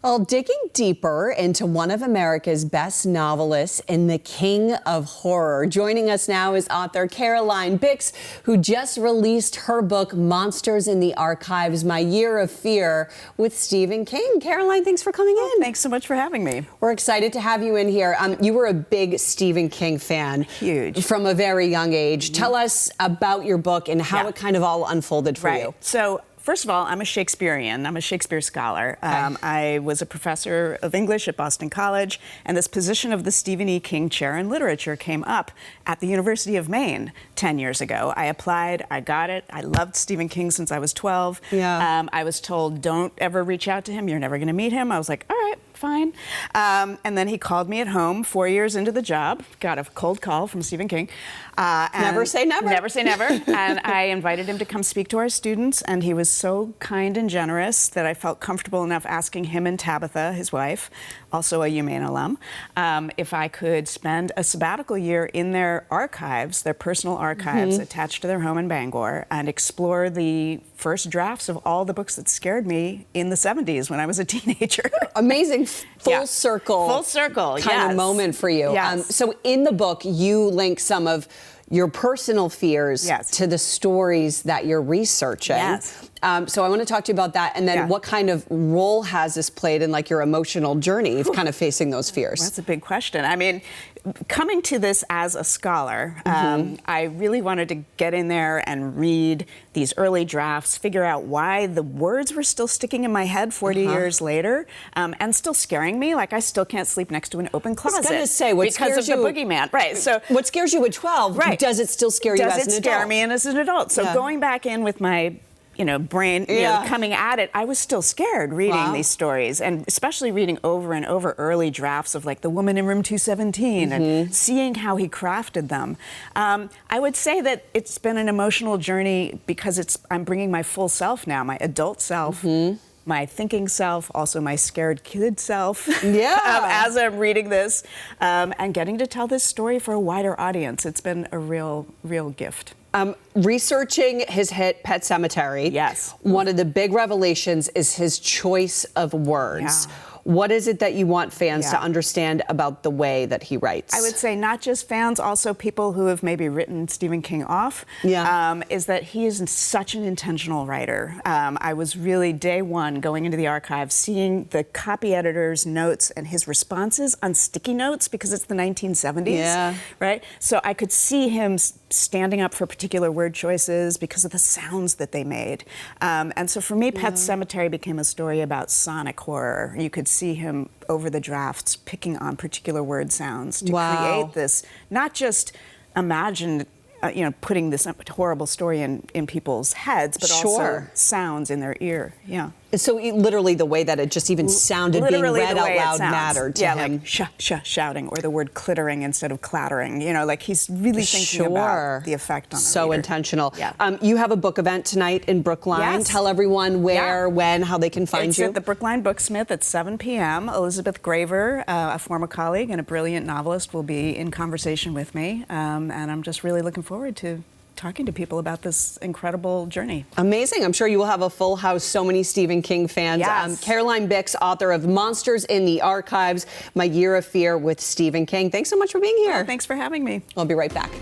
Well, digging deeper into one of America's best novelists and the king of horror. Joining us now is author Bicks, who just released her book, Monsters in the Archives, My Year of Fear, with Stephen King. Caroline, thanks for coming in. Thanks so much for having me. We're excited to have you in here. You were a big Stephen King fan. Huge. From a very young age. Tell us about your book and how it kind of all unfolded for you. So, first of all, I'm a Shakespearean. I'm a Shakespeare scholar. Okay. I was a professor of English at Boston College, and this position of the Stephen E. King Chair in Literature came up at the University of Maine 10 years ago. I applied, I got it. I loved Stephen King since I was 12. Yeah. I was told, don't ever reach out to him. You're never going to meet him. I was like, all right, fine. And then he called me at home 4 years into the job, got a cold call from Stephen King. Never say never. Never say never. And I invited him to come speak to our students, and he was so kind and generous that I felt comfortable enough asking him and Tabitha, his wife, also a UMaine alum, if I could spend a sabbatical year in their archives, their personal archives attached to their home in Bangor, and explore the first drafts of all the books that scared me in the 70s when I was a teenager. Amazing full circle. Full circle, kind of moment for you. Yes. So in the book, you link some of your personal fears to the stories that you're researching. Yes. So I want to talk to you about that, and then what kind of role has this played in like your emotional journey of kind of facing those fears? Well, that's a big question. I mean, coming to this as a scholar, I really wanted to get in there and read these early drafts, figure out why the words were still sticking in my head 40 years later, and still scaring me. Like, I still can't sleep next to an open closet. I was going to say, what because scares of the boogeyman. Right. So what scares you at 12, does it still scare you as an adult? Does it scare me as an adult? So going back in with my brain, coming at it, I was still scared reading these stories, and especially reading over and over early drafts of like The Woman in Room 217 and seeing how he crafted them. I would say that it's been an emotional journey because I'm bringing my full self now, my adult self, my thinking self, also my scared kid self, as I'm reading this, and getting to tell this story for a wider audience. It's been a real gift. Researching his hit Pet Sematary, one of the big revelations is his choice of words. What is it that you want fans to understand about the way that he writes? I would say not just fans, also people who have maybe written Stephen King off, is that he is such an intentional writer. I was really, day one, going into the archive, seeing the copy editor's notes and his responses on sticky notes, because it's the 1970s, right? So I could see him standing up for particular word choices because of the sounds that they made. And so for me, Pet Sematary became a story about sonic horror. You could see him over the drafts picking on particular word sounds to create this, not just imagine, putting this horrible story in people's heads, but also sounds in their ear. So literally the way that it just even sounded being read out loud mattered to him. Like shouting, or the word clittering instead of clattering. Like he's really thinking about the effect on the reader. Intentional. You have a book event tonight in Brookline. Tell everyone where, when, how they can find you. It's at the Brookline Booksmith at 7 p.m. Elizabeth Graver, a former colleague and a brilliant novelist, will be in conversation with me. And I'm just really looking forward to talking to people about this incredible journey. Amazing. I'm sure you will have a full house, so many Stephen King fans. Caroline Bicks, author of Monsters in the Archives, My Year of Fear with Stephen King. Thanks so much for being here. Thanks for having me. I'll be right back.